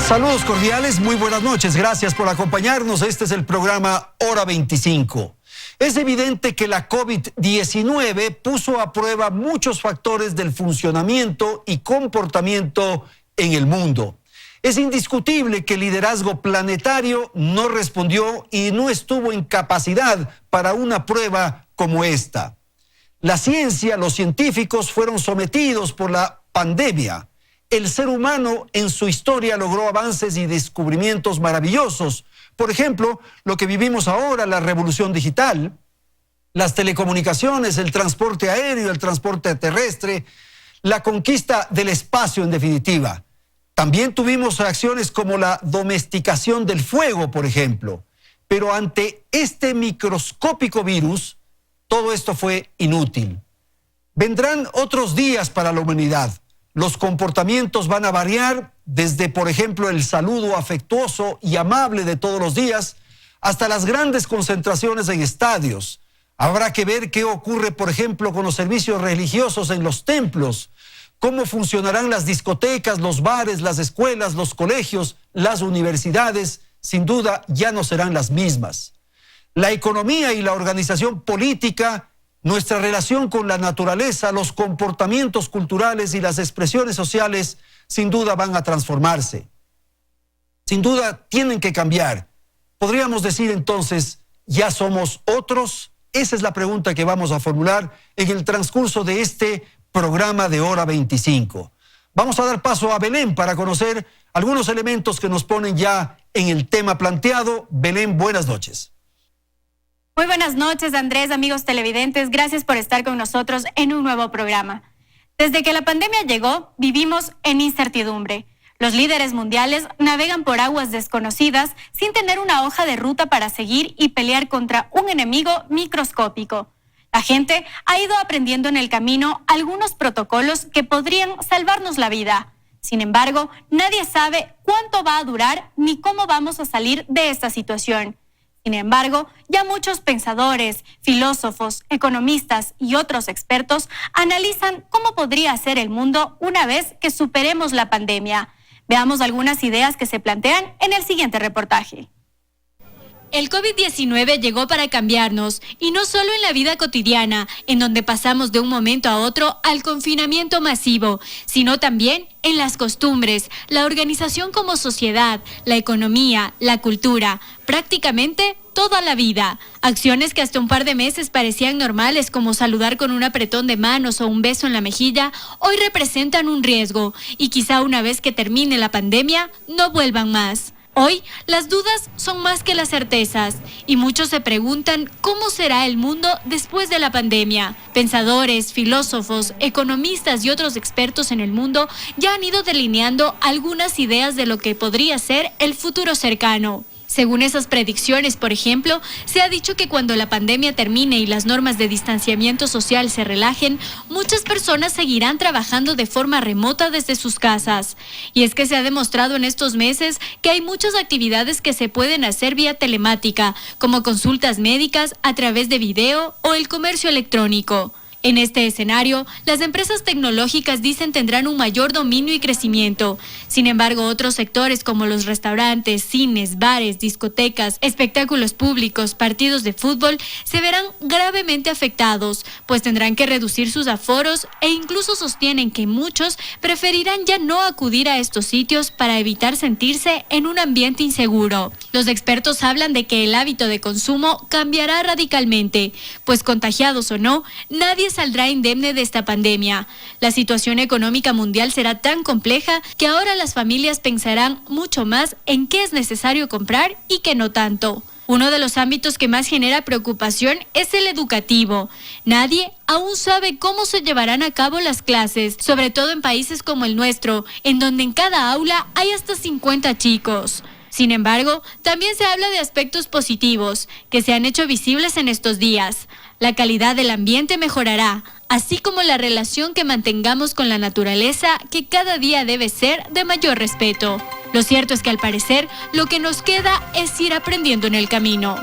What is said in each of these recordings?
Saludos cordiales, muy buenas noches, gracias por acompañarnos. Este es el programa Hora 25. Es evidente que la COVID-19 puso a prueba muchos factores del funcionamiento y comportamiento en el mundo. Es indiscutible que el liderazgo planetario no respondió y no estuvo en capacidad para una prueba como esta. La ciencia, los científicos fueron sometidos por la pandemia. El ser humano en su historia logró avances y descubrimientos maravillosos. Por ejemplo, lo que vivimos ahora, la revolución digital, las telecomunicaciones, el transporte aéreo, el transporte terrestre, la conquista del espacio en definitiva. También tuvimos acciones como la domesticación del fuego, por ejemplo. Pero ante este microscópico virus, todo esto fue inútil. Vendrán otros días para la humanidad. Los comportamientos van a variar desde, por ejemplo, el saludo afectuoso y amable de todos los días hasta las grandes concentraciones en estadios. Habrá que ver qué ocurre, por ejemplo, con los servicios religiosos en los templos, cómo funcionarán las discotecas, los bares, las escuelas, los colegios, las universidades. Sin duda ya no serán las mismas. La economía y la organización política, nuestra relación con la naturaleza, los comportamientos culturales y las expresiones sociales, sin duda van a transformarse. Sin duda tienen que cambiar. Podríamos decir entonces, ¿ya somos otros? Esa es la pregunta que vamos a formular en el transcurso de este programa de Hora 25. Vamos a dar paso a Belén para conocer algunos elementos que nos ponen ya en el tema planteado. Belén, buenas noches. Muy buenas noches, Andrés, amigos televidentes. Gracias por estar con nosotros en un nuevo programa. Desde que la pandemia llegó, vivimos en incertidumbre. Los líderes mundiales navegan por aguas desconocidas sin tener una hoja de ruta para seguir y pelear contra un enemigo microscópico. La gente ha ido aprendiendo en el camino algunos protocolos que podrían salvarnos la vida. Sin embargo, nadie sabe cuánto va a durar ni cómo vamos a salir de esta situación. Sin embargo, ya muchos pensadores, filósofos, economistas y otros expertos analizan cómo podría ser el mundo una vez que superemos la pandemia. Veamos algunas ideas que se plantean en el siguiente reportaje. El COVID-19 llegó para cambiarnos, y no solo en la vida cotidiana, en donde pasamos de un momento a otro al confinamiento masivo, sino también en las costumbres, la organización como sociedad, la economía, la cultura, prácticamente toda la vida. Acciones que hasta un par de meses parecían normales, como saludar con un apretón de manos o un beso en la mejilla, hoy representan un riesgo, y quizá una vez que termine la pandemia, no vuelvan más. Hoy, las dudas son más que las certezas, y muchos se preguntan cómo será el mundo después de la pandemia. Pensadores, filósofos, economistas y otros expertos en el mundo ya han ido delineando algunas ideas de lo que podría ser el futuro cercano. Según esas predicciones, por ejemplo, se ha dicho que cuando la pandemia termine y las normas de distanciamiento social se relajen, muchas personas seguirán trabajando de forma remota desde sus casas. Y es que se ha demostrado en estos meses que hay muchas actividades que se pueden hacer vía telemática, como consultas médicas a través de video o el comercio electrónico. En este escenario, las empresas tecnológicas dicen tendrán un mayor dominio y crecimiento. Sin embargo, otros sectores como los restaurantes, cines, bares, discotecas, espectáculos públicos, partidos de fútbol, se verán gravemente afectados, pues tendrán que reducir sus aforos e incluso sostienen que muchos preferirán ya no acudir a estos sitios para evitar sentirse en un ambiente inseguro. Los expertos hablan de que el hábito de consumo cambiará radicalmente, pues contagiados o no, nadie saldrá indemne de esta pandemia. La situación económica mundial será tan compleja que ahora las familias pensarán mucho más en qué es necesario comprar y qué no tanto. Uno de los ámbitos que más genera preocupación es el educativo. Nadie aún sabe cómo se llevarán a cabo las clases, sobre todo en países como el nuestro, en donde en cada aula hay hasta 50 chicos. Sin embargo, también se habla de aspectos positivos que se han hecho visibles en estos días. La calidad del ambiente mejorará, así como la relación que mantengamos con la naturaleza, que cada día debe ser de mayor respeto. Lo cierto es que al parecer, lo que nos queda es ir aprendiendo en el camino.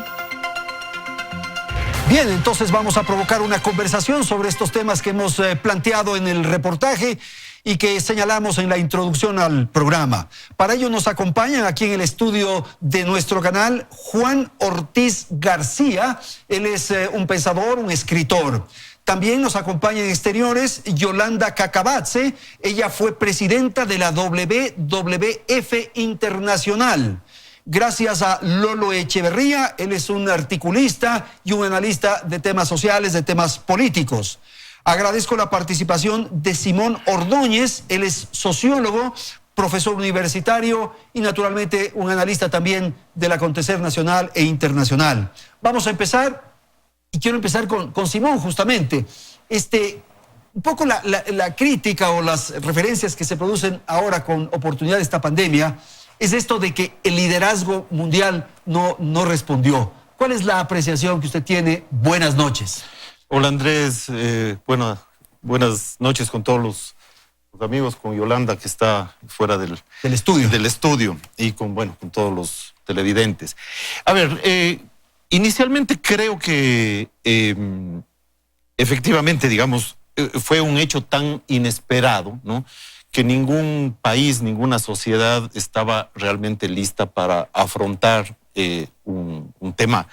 Bien, entonces vamos a provocar una conversación sobre estos temas que hemos planteado en el reportaje. y que señalamos en la introducción al programa. Para ello nos acompañan aquí en el estudio de nuestro canal Juan Ortiz García. Él es un pensador, un escritor. También nos acompaña en exteriores Yolanda Cacabatze. Ella fue presidenta de la WWF Internacional. Gracias a Lolo Echeverría, él es un articulista y un analista de temas sociales, de temas políticos. Agradezco la participación de Simón Ordóñez, él es sociólogo, profesor universitario y naturalmente un analista también del acontecer nacional e internacional. Vamos a empezar, y quiero empezar con Simón justamente. Un poco la crítica o las referencias que se producen ahora con oportunidad de esta pandemia es esto de que el liderazgo mundial no respondió. ¿Cuál es la apreciación que usted tiene? Buenas noches. Hola Andrés, buenas noches con todos los amigos, con Yolanda que está fuera del estudio y con todos los televidentes. A ver, inicialmente creo que efectivamente, digamos, fue un hecho tan inesperado, ¿no?, que ningún país, ninguna sociedad estaba realmente lista para afrontar un tema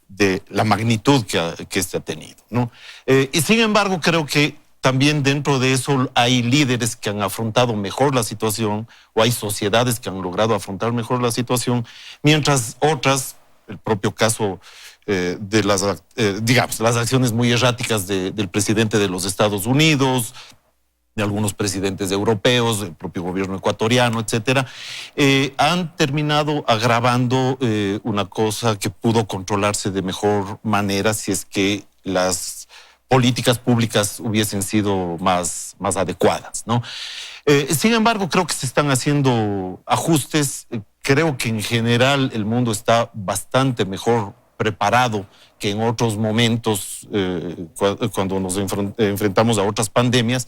de la magnitud que este ha tenido, ¿no? Y sin embargo, creo que también dentro de eso hay líderes que han afrontado mejor la situación, o hay sociedades que han logrado afrontar mejor la situación, mientras otras, el propio caso de las acciones muy erráticas del presidente de los Estados Unidos, de algunos presidentes europeos, del propio gobierno ecuatoriano, etcétera, han terminado agravando una cosa que pudo controlarse de mejor manera si es que las políticas públicas hubiesen sido más adecuadas, ¿no? Sin embargo, creo que se están haciendo ajustes. Creo que en general el mundo está bastante mejor preparado que en otros momentos cuando nos enfrentamos a otras pandemias,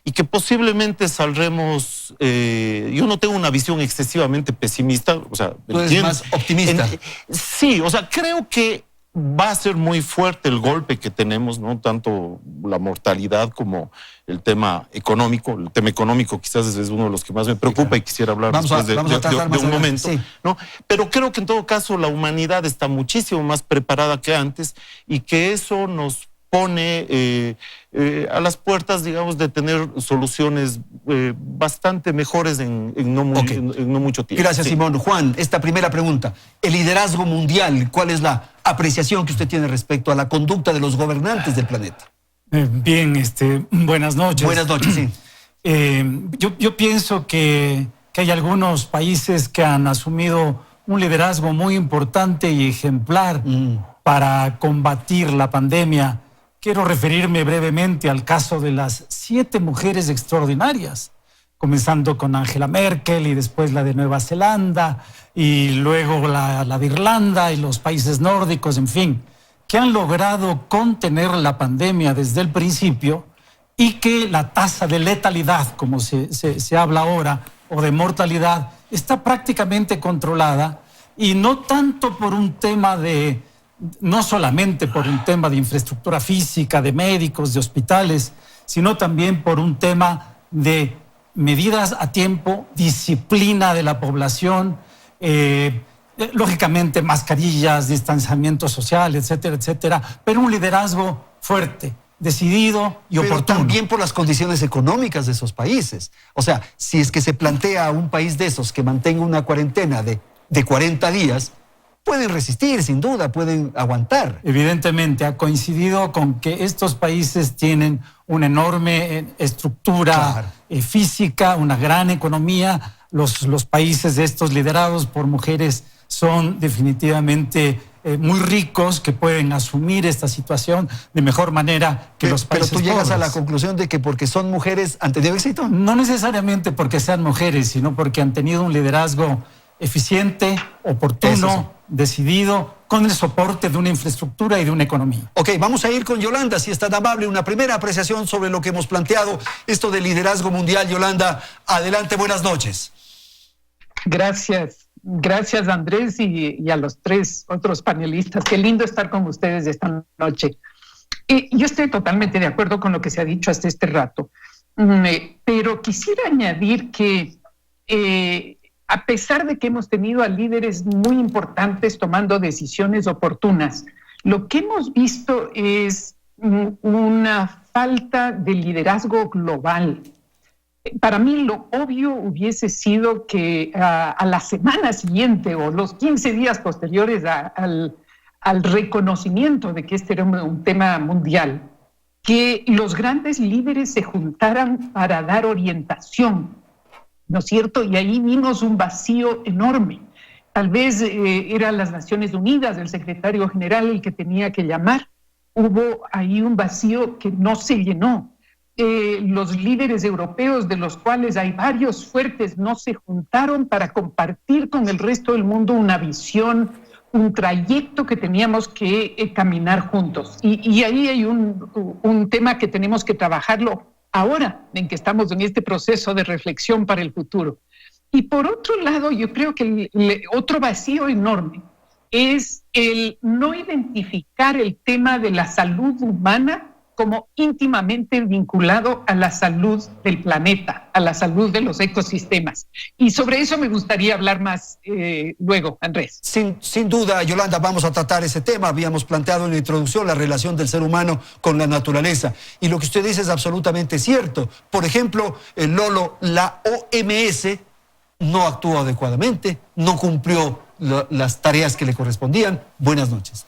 y que posiblemente saldremos. Yo no tengo una visión excesivamente pesimista. O sea, tú eres más optimista. Sí, o sea, creo que va a ser muy fuerte el golpe que tenemos, ¿no? Tanto la mortalidad como el tema económico. El tema económico quizás es uno de los que más me preocupa, sí, claro. Y quisiera hablar después de un momento, sí, ¿no? Pero creo que en todo caso la humanidad está muchísimo más preparada que antes, y que eso nos pone a las puertas, digamos, de tener soluciones bastante mejores en no mucho tiempo. Gracias, sí. Simón. Juan, esta primera pregunta, el liderazgo mundial, ¿cuál es la apreciación que usted tiene respecto a la conducta de los gobernantes del planeta? Bien, buenas noches. Buenas noches, sí. Yo pienso que hay algunos países que han asumido un liderazgo muy importante y ejemplar para combatir la pandemia. Quiero referirme brevemente al caso de las 7 mujeres extraordinarias, comenzando con Angela Merkel y después la de Nueva Zelanda y luego la de Irlanda y los países nórdicos, en fin, que han logrado contener la pandemia desde el principio, y que la tasa de letalidad, como se habla ahora, o de mortalidad, está prácticamente controlada, y no tanto por un tema no solamente por un tema de infraestructura física, de médicos, de hospitales, sino también por un tema de medidas a tiempo, disciplina de la población, lógicamente mascarillas, distanciamiento social, etcétera, etcétera, pero un liderazgo fuerte, decidido y oportuno. Pero también por las condiciones económicas de esos países. O sea, si es que se plantea a un país de esos que mantenga una cuarentena de 40 días, pueden resistir, sin duda, pueden aguantar. Evidentemente, ha coincidido con que estos países tienen una enorme estructura física, una gran economía. Los países de estos liderados por mujeres son definitivamente muy ricos, que pueden asumir esta situación de mejor manera que los países pobres. Pero tú llegas a la conclusión de que porque son mujeres han tenido éxito. No necesariamente porque sean mujeres, sino porque han tenido un liderazgo eficiente, oportuno, decidido, con el soporte de una infraestructura y de una economía. Ok, vamos a ir con Yolanda, si es tan amable, una primera apreciación sobre lo que hemos planteado, esto del liderazgo mundial. Yolanda, adelante, buenas noches. Gracias Andrés y a los 3 otros panelistas. Qué lindo estar con ustedes esta noche. Yo estoy totalmente de acuerdo con lo que se ha dicho hasta este rato. Pero quisiera añadir que a pesar de que hemos tenido a líderes muy importantes tomando decisiones oportunas, lo que hemos visto es una falta de liderazgo global. Para mí lo obvio hubiese sido que a la semana siguiente o los 15 días posteriores al reconocimiento de que este era un tema mundial, que los grandes líderes se juntaran para dar orientación, ¿no es cierto? Y ahí vimos un vacío enorme. Tal vez eran las Naciones Unidas, el secretario general el que tenía que llamar. Hubo ahí un vacío que no se llenó. Los líderes europeos, de los cuales hay varios fuertes, no se juntaron para compartir con el resto del mundo una visión, un trayecto que teníamos que caminar juntos. Y ahí hay un tema que tenemos que trabajarlo ahora, en que estamos en este proceso de reflexión para el futuro. Y por otro lado, yo creo que otro vacío enorme es el no identificar el tema de la salud humana como íntimamente vinculado a la salud del planeta, a la salud de los ecosistemas. Y sobre eso me gustaría hablar más luego, Andrés. Sin duda, Yolanda, vamos a tratar ese tema. Habíamos planteado en la introducción la relación del ser humano con la naturaleza. Y lo que usted dice es absolutamente cierto. Por ejemplo, Lolo, la OMS no actuó adecuadamente, no cumplió las tareas que le correspondían. Buenas noches.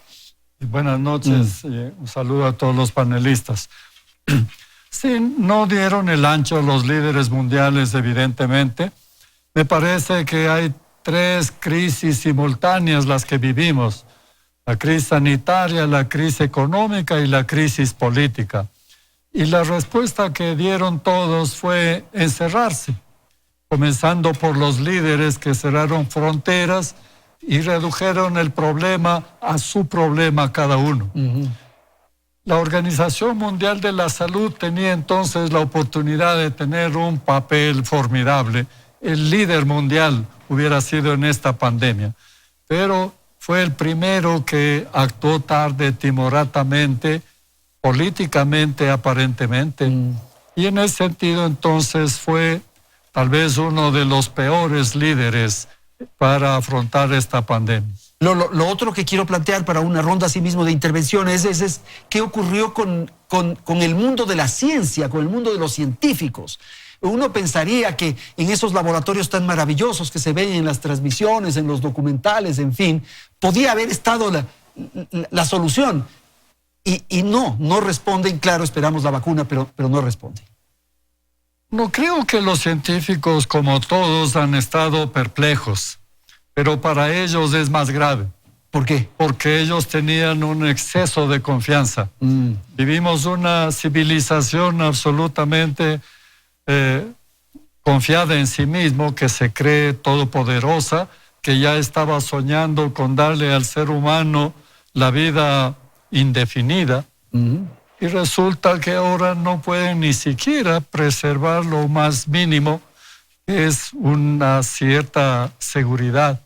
Buenas noches, un saludo a todos los panelistas. Sí, no dieron el ancho los líderes mundiales, evidentemente. Me parece que hay 3 crisis simultáneas las que vivimos: la crisis sanitaria, la crisis económica y la crisis política. Y la respuesta que dieron todos fue encerrarse, comenzando por los líderes que cerraron fronteras y redujeron el problema a su problema cada uno. La Organización Mundial de la Salud tenía entonces la oportunidad de tener un papel formidable. El líder mundial hubiera sido en esta pandemia, pero fue el primero que actuó tarde, timoratamente, políticamente, aparentemente. Y en ese sentido entonces fue tal vez uno de los peores líderes para afrontar esta pandemia. Lo otro que quiero plantear para una ronda así mismo de intervenciones es qué ocurrió con el mundo de la ciencia, con el mundo de los científicos. Uno pensaría que en esos laboratorios tan maravillosos que se ven en las transmisiones, en los documentales, en fin, podía haber estado la solución. Y no responden. Claro, esperamos la vacuna, pero no responden. No creo que los científicos, como todos, han estado perplejos, pero para ellos es más grave. ¿Por qué? Porque ellos tenían un exceso de confianza. Vivimos una civilización absolutamente confiada en sí mismo, que se cree todopoderosa, que ya estaba soñando con darle al ser humano la vida indefinida. Y resulta que ahora no pueden ni siquiera preservar lo más mínimo, que es una cierta seguridad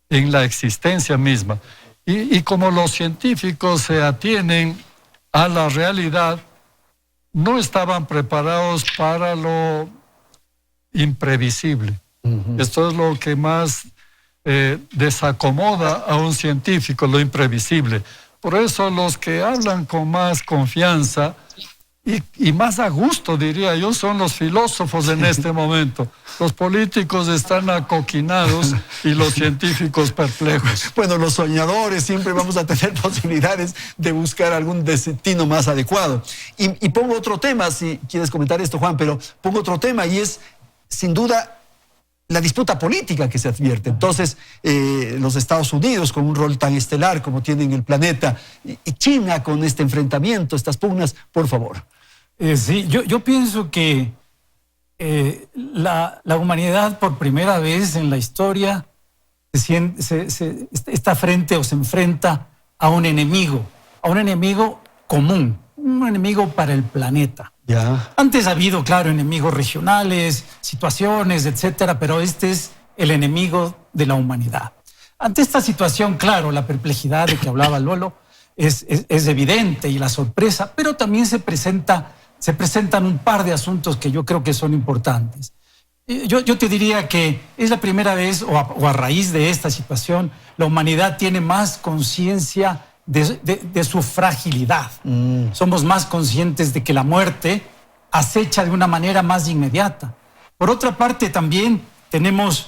en la existencia misma. Y como los científicos se atienen a la realidad, no estaban preparados para lo imprevisible. Esto es lo que más desacomoda a un científico, lo imprevisible. Por eso los que hablan con más confianza y más a gusto, diría yo, son los filósofos en este momento. Los políticos están acoquinados y los científicos perplejos. Bueno, los soñadores siempre vamos a tener posibilidades de buscar algún destino más adecuado. Y pongo otro tema, si quieres comentar esto, Juan, pero pongo otro tema y es, sin duda, la disputa política que se advierte. Entonces, los Estados Unidos, con un rol tan estelar como tiene en el planeta, y China con este enfrentamiento, estas pugnas, por favor. Sí, yo pienso que la humanidad por primera vez en la historia está frente o se enfrenta a un enemigo común, un enemigo para el planeta. Ya. Antes ha habido, claro, enemigos regionales, situaciones, etcétera, pero este es el enemigo de la humanidad. Ante esta situación, claro, la perplejidad de que hablaba Lolo es evidente y la sorpresa, pero también se presenta se presentan un par de asuntos que yo creo que son importantes. Yo te diría que es la primera vez, o a raíz de esta situación, la humanidad tiene más conciencia de su fragilidad. Somos más conscientes de que la muerte acecha de una manera más inmediata. Por otra parte, también tenemos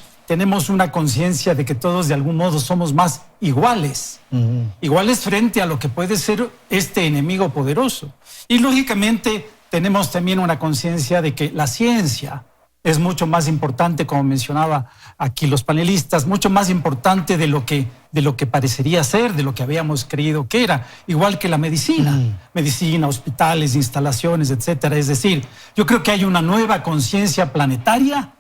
una conciencia de que todos de algún modo somos más iguales. Iguales frente a lo que puede ser este enemigo poderoso. Y lógicamente tenemos también una conciencia de que la ciencia es mucho más importante, como mencionaba aquí los panelistas, mucho más importante de lo que parecería ser, de lo que habíamos creído que era, igual que la medicina. Medicina, hospitales, instalaciones, etcétera. Es decir, yo creo que hay una nueva conciencia planetaria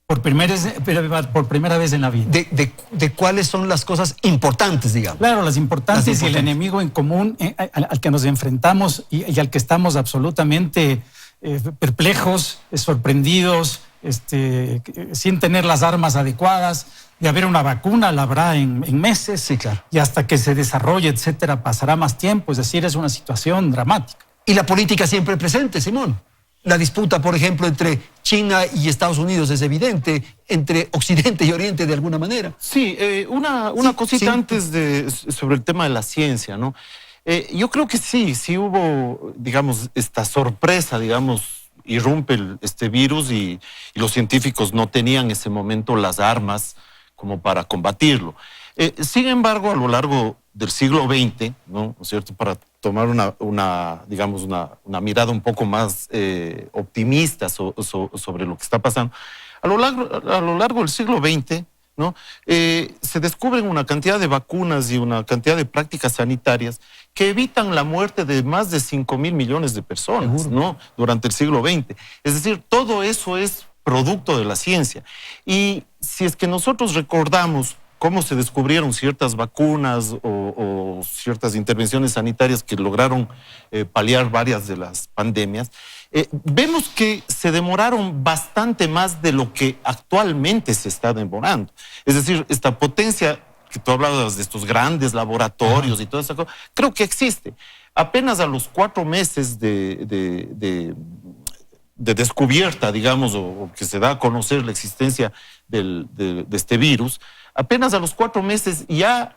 por primera vez en la vida. De cuáles son las cosas importantes, digamos. Claro, las importantes y el enemigo en común al que nos enfrentamos y al que estamos absolutamente perplejos, sorprendidos, sin tener las armas adecuadas. De haber una vacuna, la habrá en meses. Sí, claro. Y hasta que se desarrolle, etcétera, pasará más tiempo. Es decir, es una situación dramática. Y la política siempre presente, Simón. La disputa, por ejemplo, entre China y Estados Unidos es evidente, entre Occidente y Oriente de alguna manera. Sí, una cosita antes sobre el tema de la ciencia, ¿no? Yo creo que sí hubo, digamos, esta sorpresa, digamos, irrumpe este virus y los científicos no tenían en ese momento las armas como para combatirlo. Sin embargo, a lo largo del siglo XX, ¿no es cierto?, para tomar una mirada un poco más optimista sobre lo que está pasando, a lo largo del siglo XX, ¿no? Se descubren una cantidad de vacunas y una cantidad de prácticas sanitarias que evitan la muerte de más de 5.000 millones de personas, ¿no?, durante el siglo XX. Es decir, todo eso es producto de la ciencia. Y si es que nosotros recordamos cómo se descubrieron ciertas vacunas o ciertas intervenciones sanitarias que lograron paliar varias de las pandemias, vemos que se demoraron bastante más de lo que actualmente se está demorando. Es decir, esta potencia que tú hablabas de estos grandes laboratorios y toda esa cosa, creo que existe. Apenas a los 4 meses de descubierta, digamos, o que se da a conocer la existencia de este virus, apenas a los 4 meses ya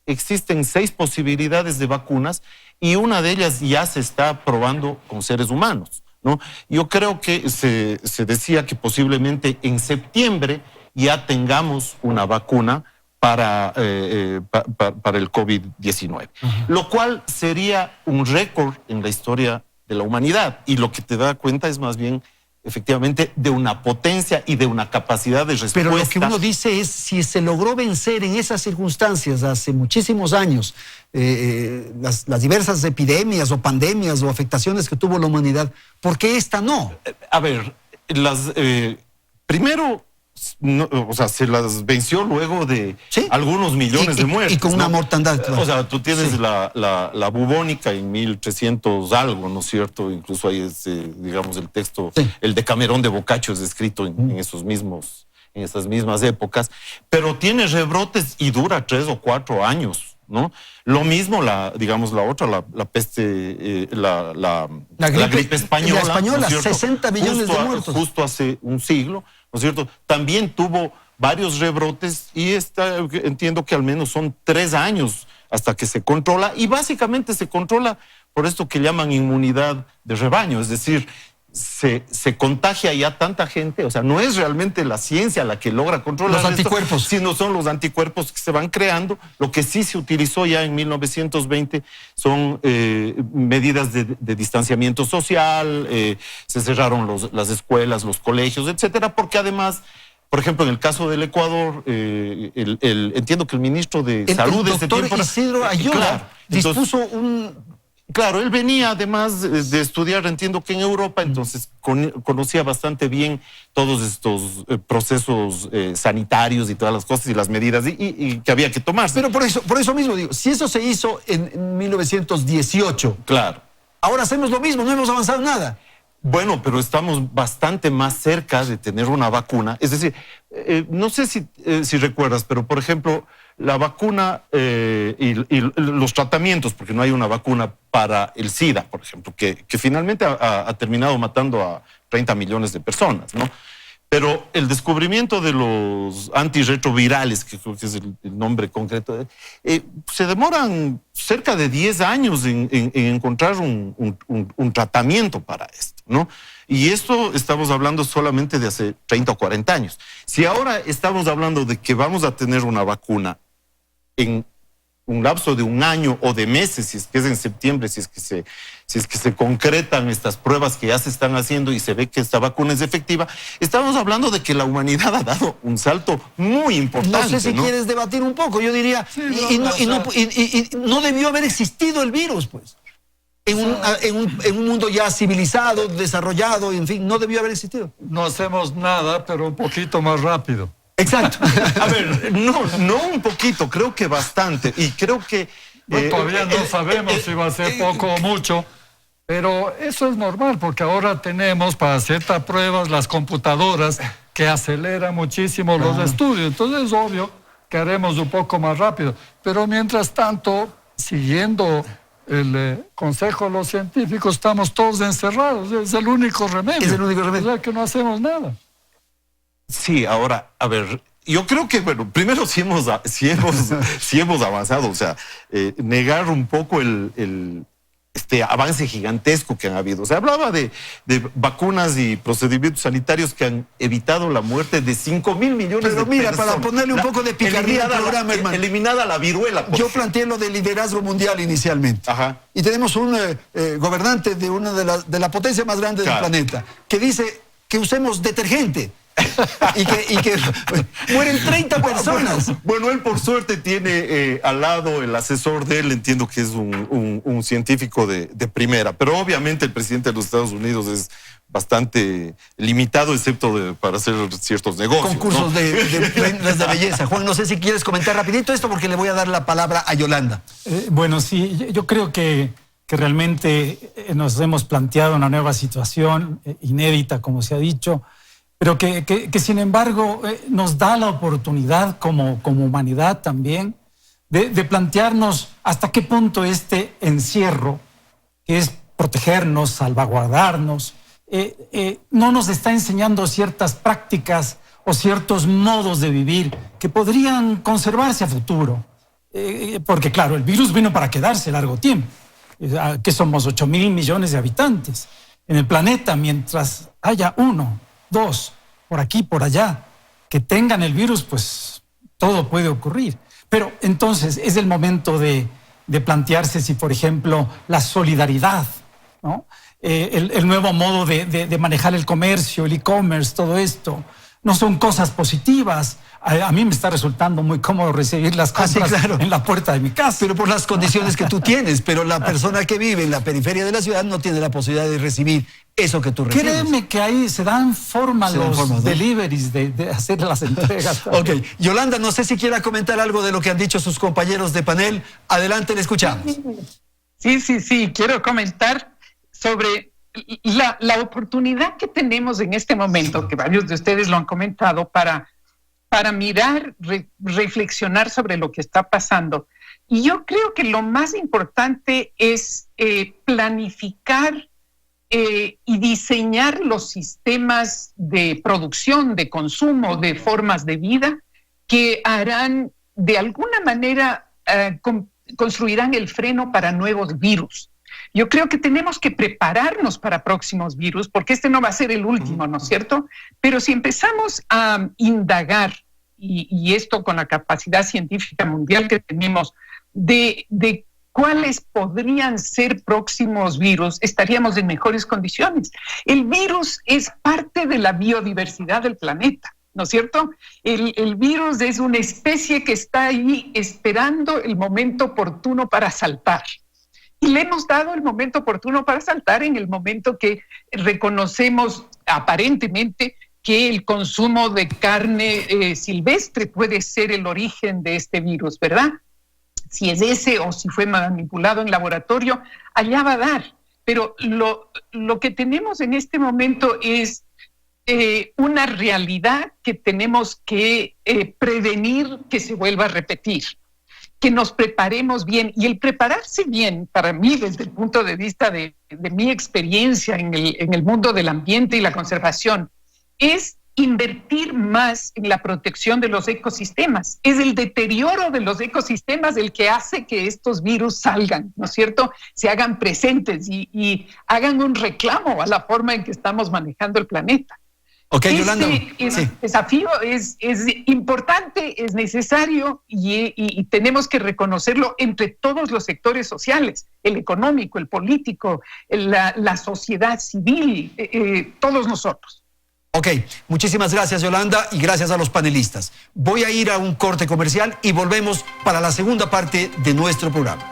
existen 6 posibilidades de vacunas y una de ellas ya se está probando con seres humanos, ¿no? Yo creo que se decía que posiblemente en septiembre ya tengamos una vacuna para el COVID-19, lo cual sería un récord en la historia de la humanidad, y lo que te da cuenta es más bien efectivamente de una potencia y de una capacidad de respuesta. Pero lo que uno dice es, si se logró vencer en esas circunstancias hace muchísimos años las diversas epidemias o pandemias o afectaciones que tuvo la humanidad, ¿por qué esta no? A ver, primero, no, o sea, se las venció luego de algunos millones de muertes. Y con una mortandad. Claro. O sea, tú tienes la bubónica en 1300 algo, ¿no es cierto? Incluso ahí es, digamos, el texto, el Decamerón de Boccaccio es escrito en esas mismas épocas, pero tiene rebrotes y dura 3 o 4 años, ¿no? Lo mismo la peste, la gripe española. La española, ¿no es 60 millones de muertos. Justo hace un siglo, ¿no es cierto? También tuvo varios rebrotes y entiendo que al menos son 3 años hasta que se controla, y básicamente se controla por esto que llaman inmunidad de rebaño, es decir, se contagia ya tanta gente, o sea, no es realmente la ciencia la que logra controlar los anticuerpos, sino son los anticuerpos que se van creando. Lo que sí se utilizó ya en 1920 son medidas de distanciamiento social, se cerraron las escuelas, los colegios, etcétera, porque además, por ejemplo, en el caso del Ecuador, entiendo que el ministro de Salud de ese tiempo... El doctor Isidro Ayora dispuso Claro, él venía además de estudiar, entiendo que en Europa, entonces conocía bastante bien todos estos procesos sanitarios y todas las cosas y las medidas y que había que tomarse. Pero por eso mismo digo, si eso se hizo en 1918, claro, ahora hacemos lo mismo, no hemos avanzado nada. Bueno, pero estamos bastante más cerca de tener una vacuna. Es decir, no sé si recuerdas, pero por ejemplo, la vacuna y los tratamientos, porque no hay una vacuna para el SIDA, por ejemplo, que finalmente ha terminado matando a 30 millones de personas, ¿no? Pero el descubrimiento de los antirretrovirales, que creo que es el nombre concreto, se demoran cerca de 10 años en encontrar un tratamiento para esto, ¿no? Y esto estamos hablando solamente de hace 30 o 40 años. Si ahora estamos hablando de que vamos a tener una vacuna en un lapso de un año o de meses, si es que es en septiembre, si es que se concretan estas pruebas que ya se están haciendo y se ve que esta vacuna es efectiva, estamos hablando de que la humanidad ha dado un salto muy importante. No sé si quieres debatir un poco, yo diría, no debió haber existido el virus, pues. En un mundo ya civilizado, desarrollado, en fin, no debió haber existido. No hacemos nada, pero un poquito más rápido. Exacto. A ver, no un poquito, creo que bastante. Y creo que... todavía no sabemos si va a ser poco o mucho, pero eso es normal, porque ahora tenemos para ciertas pruebas las computadoras que aceleran muchísimo los estudios. Entonces es obvio que haremos un poco más rápido. Pero mientras tanto, siguiendo el consejo de los científicos, estamos todos encerrados. Es el único remedio. Es el único remedio. O sea que no hacemos nada. Sí, ahora, a ver, yo creo que, bueno, primero sí hemos avanzado, o sea, negar un poco este avance gigantesco que han habido. Se hablaba de vacunas y procedimientos sanitarios que han evitado la muerte de 5.000 millones de personas. Para ponerle un poco de picardía al programa, hermano. Eliminada la viruela. Yo planteé lo del liderazgo mundial inicialmente. Ajá. Y tenemos un gobernante de una de la potencia más grande del planeta que dice que usemos detergente. y que mueren 30 personas. Bueno, él por suerte tiene al lado el asesor de él, entiendo que es un científico de primera, pero obviamente el presidente de los Estados Unidos es bastante limitado, excepto para hacer ciertos negocios. Concursos, ¿no? de belleza. Juan, no sé si quieres comentar rapidito esto porque le voy a dar la palabra a Yolanda. Bueno, sí, yo creo que realmente nos hemos planteado una nueva situación inédita, como se ha dicho, pero que sin embargo nos da la oportunidad como humanidad también de plantearnos hasta qué punto este encierro, que es protegernos, salvaguardarnos, no nos está enseñando ciertas prácticas o ciertos modos de vivir que podrían conservarse a futuro. Porque claro, el virus vino para quedarse largo tiempo, que somos 8.000 millones de habitantes en el planeta, mientras haya 1, 2, por aquí, por allá, que tengan el virus, pues todo puede ocurrir. Pero entonces es el momento de plantearse si, por ejemplo, la solidaridad, ¿no? El nuevo modo de manejar el comercio, el e-commerce, todo esto, no son cosas positivas. A mí me está resultando muy cómodo recibir las compras en la puerta de mi casa. Pero por las condiciones que tú tienes, pero la persona que vive en la periferia de la ciudad no tiene la posibilidad de recibir eso que tú recibes. Créeme que ahí se dan forma los deliveries de hacer las entregas. Ok, Yolanda, no sé si quiera comentar algo de lo que han dicho sus compañeros de panel. Adelante, le escuchamos. Sí, quiero comentar sobre la oportunidad que tenemos en este momento, que varios de ustedes lo han comentado, para mirar, reflexionar sobre lo que está pasando. Y yo creo que lo más importante es planificar y diseñar los sistemas de producción, de consumo, de formas de vida que harán, de alguna manera, construirán el freno para nuevos virus. Yo creo que tenemos que prepararnos para próximos virus, porque este no va a ser el último, ¿no es cierto? Pero si empezamos a indagar, y esto con la capacidad científica mundial que tenemos, de cuáles podrían ser próximos virus, estaríamos en mejores condiciones. El virus es parte de la biodiversidad del planeta, ¿no es cierto? El virus es una especie que está ahí esperando el momento oportuno para saltar. Y le hemos dado el momento oportuno para saltar en el momento que reconocemos aparentemente que el consumo de carne silvestre puede ser el origen de este virus, ¿verdad? Si es ese o si fue manipulado en laboratorio, allá va a dar. pero lo que tenemos en este momento es una realidad que tenemos que prevenir que se vuelva a repetir, que nos preparemos bien. Y el prepararse bien, para mí, desde el punto de vista de mi experiencia en el mundo del ambiente y la conservación, es invertir más en la protección de los ecosistemas. Es el deterioro de los ecosistemas el que hace que estos virus salgan, ¿no es cierto? Se hagan presentes y hagan un reclamo a la forma en que estamos manejando el planeta. Ok, Yolanda. Este desafío es importante, es necesario y tenemos que reconocerlo entre todos los sectores sociales, el económico, el político, la sociedad civil, todos nosotros. Ok, muchísimas gracias, Yolanda, y gracias a los panelistas. Voy a ir a un corte comercial y volvemos para la segunda parte de nuestro programa.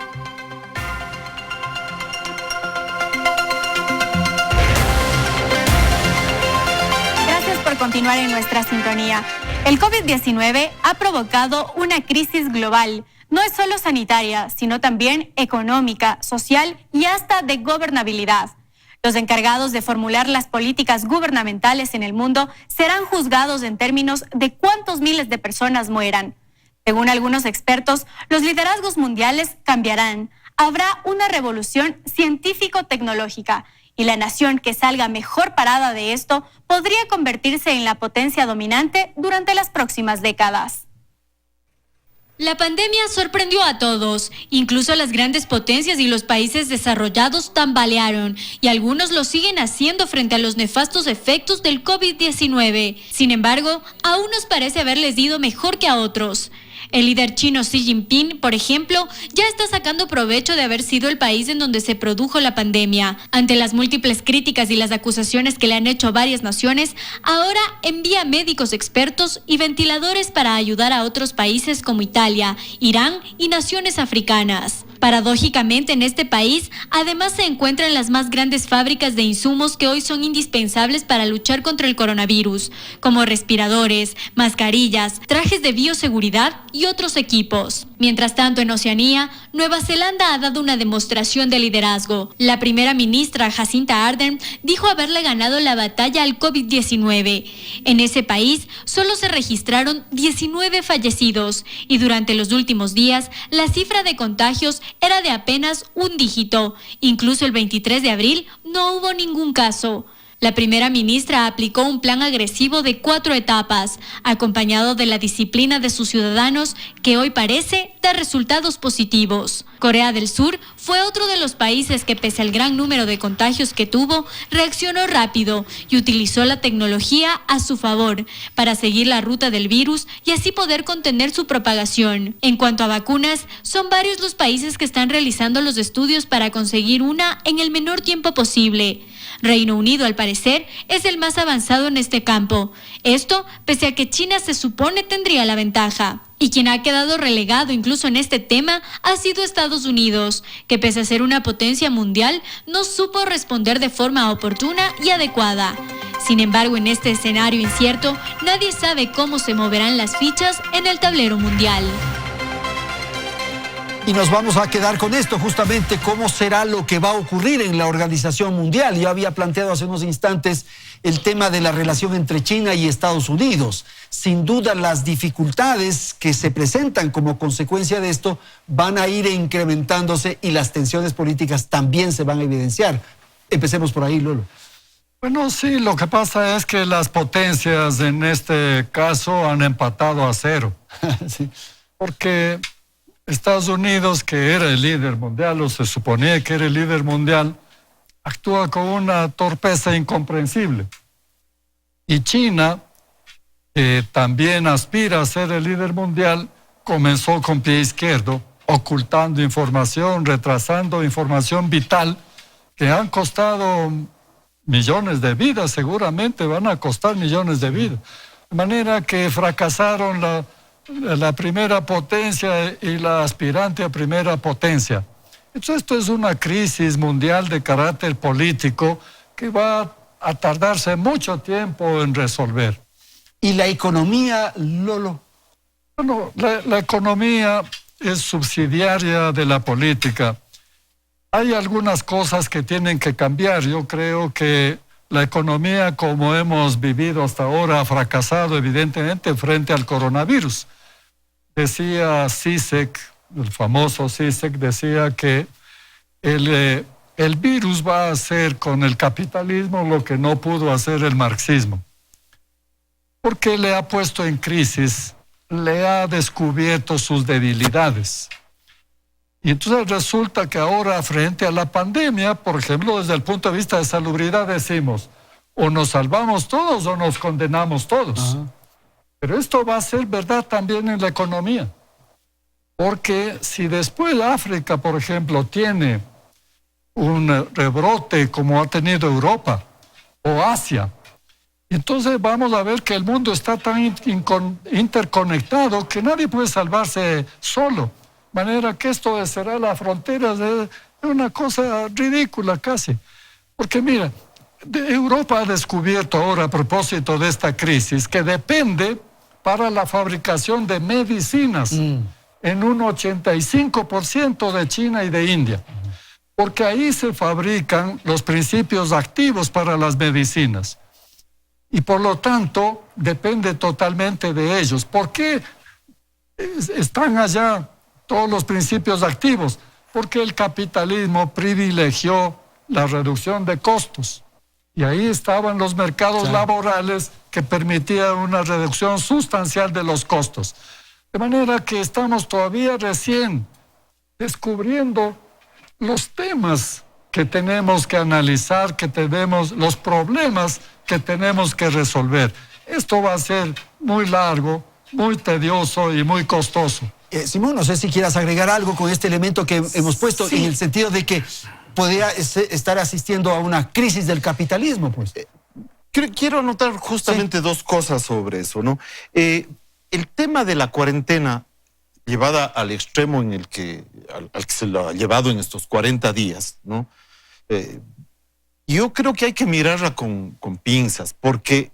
Gracias por continuar en nuestra sintonía. El COVID-19 ha provocado una crisis global. No es solo sanitaria, sino también económica, social y hasta de gobernabilidad. Los encargados de formular las políticas gubernamentales en el mundo serán juzgados en términos de cuántos miles de personas mueran. Según algunos expertos, los liderazgos mundiales cambiarán. Habrá una revolución científico-tecnológica y la nación que salga mejor parada de esto podría convertirse en la potencia dominante durante las próximas décadas. La pandemia sorprendió a todos, incluso las grandes potencias y los países desarrollados tambalearon, y algunos lo siguen haciendo frente a los nefastos efectos del COVID-19. Sin embargo, a unos parece haberles ido mejor que a otros. El líder chino Xi Jinping, por ejemplo, ya está sacando provecho de haber sido el país en donde se produjo la pandemia. Ante las múltiples críticas y las acusaciones que le han hecho varias naciones, ahora envía médicos expertos y ventiladores para ayudar a otros países como Italia, Irán y naciones africanas. Paradójicamente, en este país, además se encuentran las más grandes fábricas de insumos que hoy son indispensables para luchar contra el coronavirus, como respiradores, mascarillas, trajes de bioseguridad y otros equipos. Mientras tanto, en Oceanía, Nueva Zelanda ha dado una demostración de liderazgo. La primera ministra, Jacinta Ardern, dijo haberle ganado la batalla al COVID-19. En ese país, solo se registraron 19 fallecidos y durante los últimos días, la cifra de contagios era de apenas un dígito. Incluso el 23 de abril no hubo ningún caso. La primera ministra aplicó un plan agresivo de 4 etapas, acompañado de la disciplina de sus ciudadanos, que hoy parece dar resultados positivos. Corea del Sur fue otro de los países que, pese al gran número de contagios que tuvo, reaccionó rápido y utilizó la tecnología a su favor para seguir la ruta del virus y así poder contener su propagación. En cuanto a vacunas, son varios los países que están realizando los estudios para conseguir una en el menor tiempo posible. Reino Unido, al parecer, es el más avanzado en este campo. Esto, pese a que China se supone tendría la ventaja. Y quien ha quedado relegado incluso en este tema ha sido Estados Unidos, que pese a ser una potencia mundial, no supo responder de forma oportuna y adecuada. Sin embargo, en este escenario incierto, nadie sabe cómo se moverán las fichas en el tablero mundial. Y nos vamos a quedar con esto, justamente cómo será lo que va a ocurrir en la Organización Mundial. Yo había planteado hace unos instantes el tema de la relación entre China y Estados Unidos. Sin duda, las dificultades que se presentan como consecuencia de esto van a ir incrementándose y las tensiones políticas también se van a evidenciar. Empecemos por ahí, Lolo. Bueno, sí, lo que pasa es que las potencias en este caso han empatado a 0. Sí. Porque Estados Unidos, que era el líder mundial, o se suponía que era el líder mundial, actúa con una torpeza incomprensible. Y China, que también aspira a ser el líder mundial, comenzó con pie izquierdo, ocultando información, retrasando información vital, que han costado millones de vidas, seguramente van a costar millones de vidas. De manera que fracasaron la primera potencia y la aspirante a primera potencia. Entonces, esto es una crisis mundial de carácter político que va a tardarse mucho tiempo en resolver. ¿Y la economía, Lolo? Bueno, la economía es subsidiaria de la política. hay algunas cosas que tienen que cambiar. Yo creo que la economía como hemos vivido hasta ahora ha fracasado evidentemente frente al coronavirus. Decía Zizek, el famoso Zizek, decía que el virus va a hacer con el capitalismo lo que no pudo hacer el marxismo, porque le ha puesto en crisis, le ha descubierto sus debilidades. Y entonces resulta que ahora, frente a la pandemia, por ejemplo, desde el punto de vista de salubridad, decimos, o nos salvamos todos o nos condenamos todos. Ajá. Pero esto va a ser verdad también en la economía. Porque si después África, por ejemplo, tiene un rebrote como ha tenido Europa o Asia, entonces vamos a ver que el mundo está tan interconectado que nadie puede salvarse solo. De manera que esto de cerrar las fronteras es una cosa ridícula casi. Porque mira, Europa ha descubierto ahora a propósito de esta crisis que depende para la fabricación de medicinas en un 85% de China y de India. Porque ahí se fabrican los principios activos para las medicinas. Y por lo tanto depende totalmente de ellos. ¿Por qué están allá todos los principios activos? Porque el capitalismo privilegió la reducción de costos. Y ahí estaban los mercados laborales que permitían una reducción sustancial de los costos. De manera que estamos todavía recién descubriendo los temas que tenemos que analizar, los problemas que tenemos que resolver. Esto va a ser muy largo, muy tedioso y muy costoso. Simón, no sé si quieras agregar algo con este elemento que hemos puesto, en el sentido de que podría estar asistiendo a una crisis del capitalismo, pues. Quiero anotar justamente dos cosas sobre eso, ¿no? El tema de la cuarentena llevada al extremo en al que se lo ha llevado en estos 40 días, ¿no? Yo creo que hay que mirarla con pinzas, porque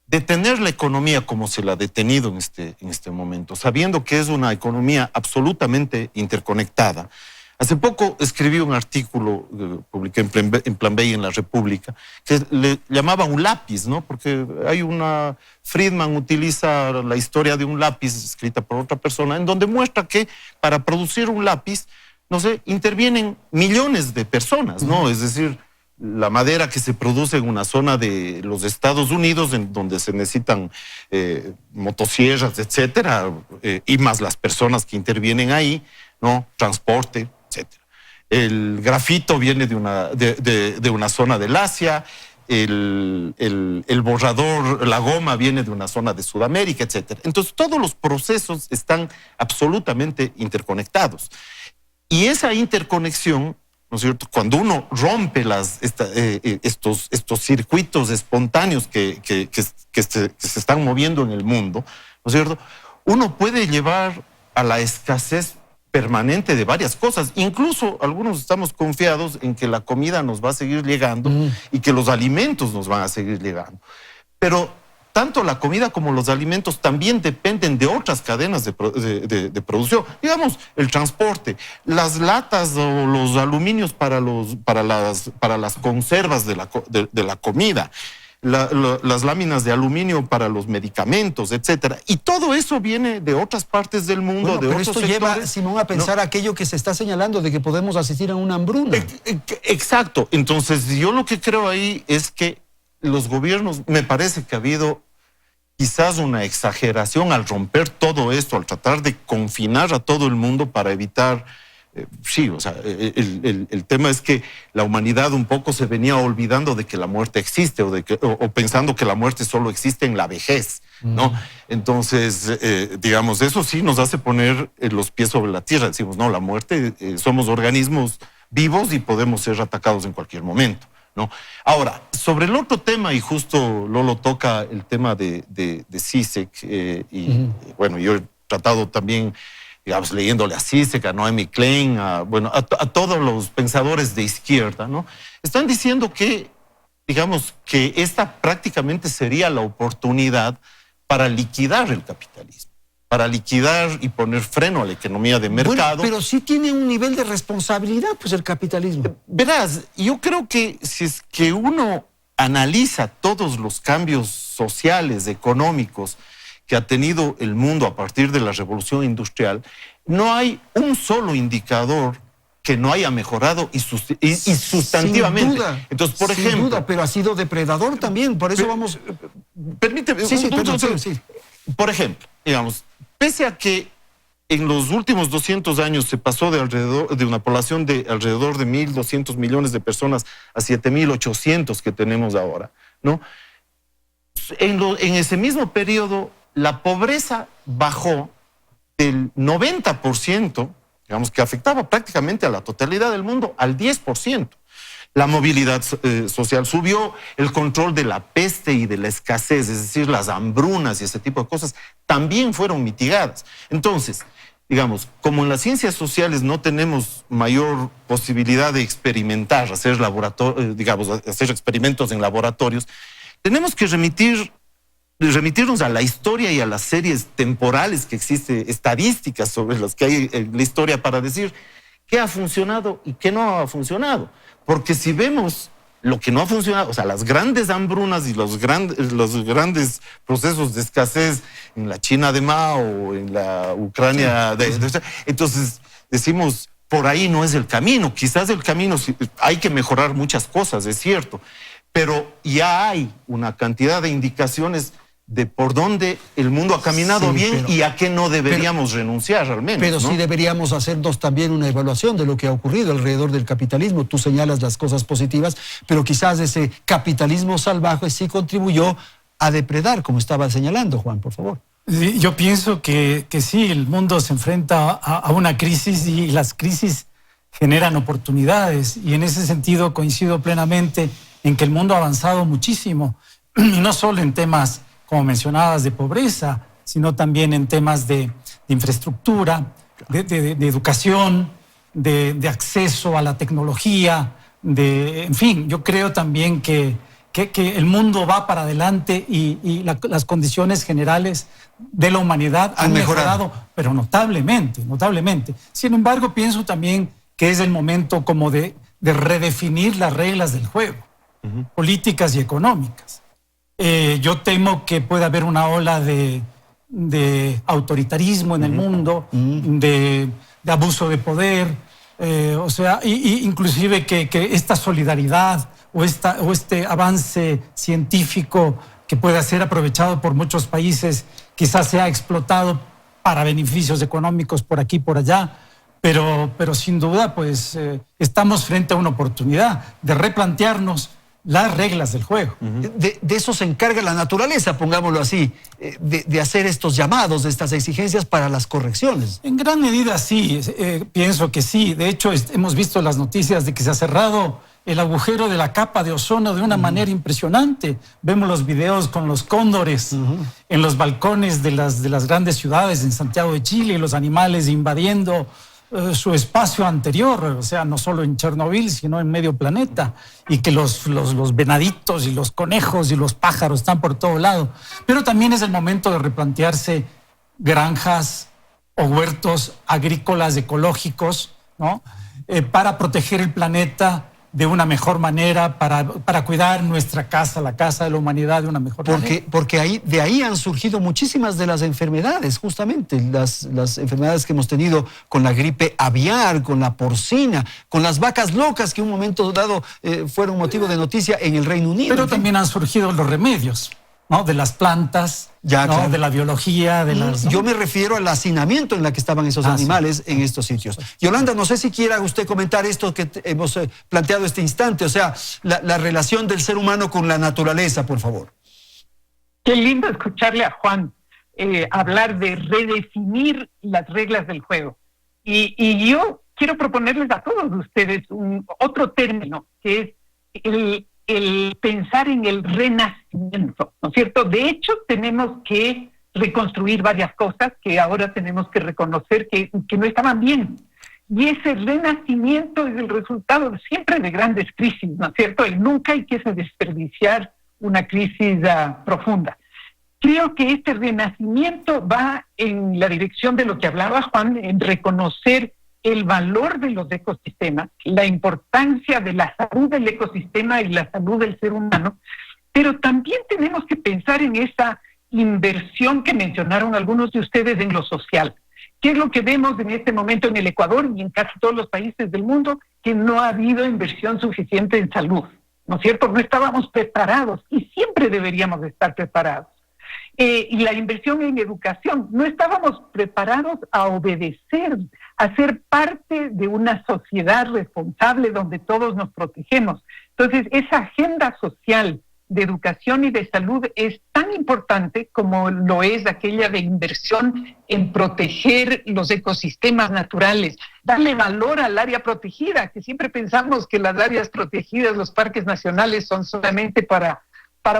detener la economía como se la ha detenido en este momento, sabiendo que es una economía absolutamente interconectada. Hace poco escribí un artículo, publiqué en Plan B y en La República, que le llamaba un lápiz, ¿no? Porque Friedman utiliza la historia de un lápiz escrita por otra persona, en donde muestra que para producir un lápiz, no sé, intervienen millones de personas, ¿no? Es decir, la madera que se produce en una zona de los Estados Unidos, en donde se necesitan motosierras, etcétera, y más las personas que intervienen ahí, ¿no? Transporte, etcétera. El grafito viene de una zona del Asia, el borrador, la goma viene de una zona de Sudamérica, etcétera. Entonces, todos los procesos están absolutamente interconectados. Y esa interconexión, ¿no es cierto? Cuando uno rompe estos circuitos espontáneos que se están moviendo en el mundo, ¿no es cierto? Uno puede llevar a la escasez permanente de varias cosas. Incluso algunos estamos confiados en que la comida nos va a seguir llegando y que los alimentos nos van a seguir llegando. Pero tanto la comida como los alimentos también dependen de otras cadenas de producción. Digamos, el transporte, las latas o los aluminios para las conservas de la comida, las láminas de aluminio para los medicamentos, etcétera. Y todo eso viene de otras partes del mundo, de otros sectores. Esto lleva, Simón, a pensar aquello que se está señalando de que podemos asistir a una hambruna. Exacto. Entonces, yo lo que creo ahí es que los gobiernos, me parece que ha habido quizás una exageración al romper todo esto, al tratar de confinar a todo el mundo para evitar... sí, o sea, el tema es que la humanidad un poco se venía olvidando de que la muerte existe o pensando que la muerte solo existe en la vejez, ¿no? Entonces, digamos, eso sí nos hace poner los pies sobre la tierra. Decimos, no, la muerte, somos organismos vivos y podemos ser atacados en cualquier momento, ¿no? Ahora, sobre el otro tema, y justo Lolo toca el tema de Zizek, bueno, yo he tratado también, digamos, leyéndole a Zizek, a Noemi Klein, a todos los pensadores de izquierda, ¿no? Están diciendo que, digamos, que esta prácticamente sería la oportunidad para liquidar el capitalismo, para liquidar y poner freno a la economía de mercado. Bueno, pero sí tiene un nivel de responsabilidad, pues, el capitalismo. Verás, yo creo que si es que uno analiza todos los cambios sociales, económicos que ha tenido el mundo a partir de la revolución industrial, no hay un solo indicador que no haya mejorado y sustantivamente. Sin duda, entonces, por sin ejemplo, duda, pero ha sido depredador también, por eso vamos. Permíteme. Sí, sí. Por ejemplo, digamos, pese a que en los últimos 200 años se pasó de una población de alrededor de 1.200 millones de personas a 7.800 que tenemos ahora, ¿no? En ese mismo periodo, la pobreza bajó del 90%, digamos, que afectaba prácticamente a la totalidad del mundo, al 10%. La movilidad social subió, el control de la peste y de la escasez, es decir, las hambrunas y ese tipo de cosas, también fueron mitigadas. Entonces, digamos, como en las ciencias sociales no tenemos mayor posibilidad de experimentar, hacer experimentos en laboratorios, tenemos que remitirnos a la historia y a las series temporales que existen, estadísticas sobre las que hay en la historia para decir qué ha funcionado y qué no ha funcionado. Porque si vemos lo que no ha funcionado, o sea, las grandes hambrunas y los grandes procesos de escasez en la China de Mao, en la Ucrania, entonces decimos, por ahí no es el camino. Quizás el camino, hay que mejorar muchas cosas, es cierto, pero ya hay una cantidad de indicaciones de por dónde el mundo ha caminado bien y a qué no deberíamos renunciar al menos. Pero ¿no? sí deberíamos hacernos también una evaluación de lo que ha ocurrido alrededor del capitalismo. Tú señalas las cosas positivas, pero quizás ese capitalismo salvaje sí contribuyó a depredar, como estaba señalando Juan, por favor. Yo pienso que sí, el mundo se enfrenta a una crisis y las crisis generan oportunidades, y en ese sentido coincido plenamente en que el mundo ha avanzado muchísimo, y no solo en temas, como mencionabas, de pobreza, sino también en temas de infraestructura, de educación, de acceso a la tecnología, en fin, yo creo también que el mundo va para adelante y las condiciones generales de la humanidad han mejorado, pero notablemente. Sin embargo, pienso también que es el momento como de redefinir las reglas del juego, políticas y económicas. Yo temo que pueda haber una ola de autoritarismo en el mundo, de abuso de poder, inclusive que esta solidaridad o este avance científico que pueda ser aprovechado por muchos países quizás sea explotado para beneficios económicos por aquí y por allá, pero sin duda pues estamos frente a una oportunidad de replantearnos las reglas del juego. De eso se encarga la naturaleza, pongámoslo así, de hacer estos llamados, de estas exigencias para las correcciones. En gran medida sí, pienso que sí. De hecho, hemos visto las noticias de que se ha cerrado el agujero de la capa de ozono de una manera impresionante. Vemos los videos con los cóndores en los balcones de las grandes ciudades, en Santiago de Chile, y los animales invadiendo su espacio anterior, o sea, no solo en Chernobyl, sino en medio planeta, y que los venaditos y los conejos y los pájaros están por todo lado. Pero también es el momento de replantearse granjas o huertos agrícolas ecológicos, ¿no? Para proteger el planeta de una mejor manera, para cuidar nuestra casa, la casa de la humanidad de una mejor manera. Porque de ahí han surgido muchísimas de las enfermedades, justamente, las enfermedades que hemos tenido con la gripe aviar, con la porcina, con las vacas locas, que en un momento dado fueron motivo de noticia en el Reino Unido. Pero también han surgido los remedios, ¿no? De las plantas, ¿no? Claro. De la biología, ¿no? Yo me refiero al hacinamiento en la que estaban esos animales en estos sitios. Yolanda, no sé si quiera usted comentar esto que hemos planteado este instante, o sea, la relación del ser humano con la naturaleza, por favor. Qué lindo escucharle a Juan hablar de redefinir las reglas del juego. Y yo quiero proponerles a todos ustedes otro término, que es el pensar en el renacimiento, ¿no es cierto? De hecho, tenemos que reconstruir varias cosas que ahora tenemos que reconocer que no estaban bien. Y ese renacimiento es el resultado siempre de grandes crisis, ¿no es cierto? Y nunca hay que desperdiciar una crisis profunda. creo que este renacimiento va en la dirección de lo que hablaba Juan, en reconocer el valor de los ecosistemas, la importancia de la salud del ecosistema y la salud del ser humano, pero también tenemos que pensar en esa inversión que mencionaron algunos de ustedes en lo social. ¿Qué es lo que vemos en este momento en el Ecuador y en casi todos los países del mundo? Que no ha habido inversión suficiente en salud, ¿no es cierto? No estábamos preparados y siempre deberíamos estar preparados. Y la inversión en educación, no estábamos preparados a obedecer, a ser parte de una sociedad responsable donde todos nos protegemos. Entonces, esa agenda social de educación y de salud es tan importante como lo es aquella de inversión en proteger los ecosistemas naturales, darle valor al área protegida, que siempre pensamos que las áreas protegidas, los parques nacionales son solamente para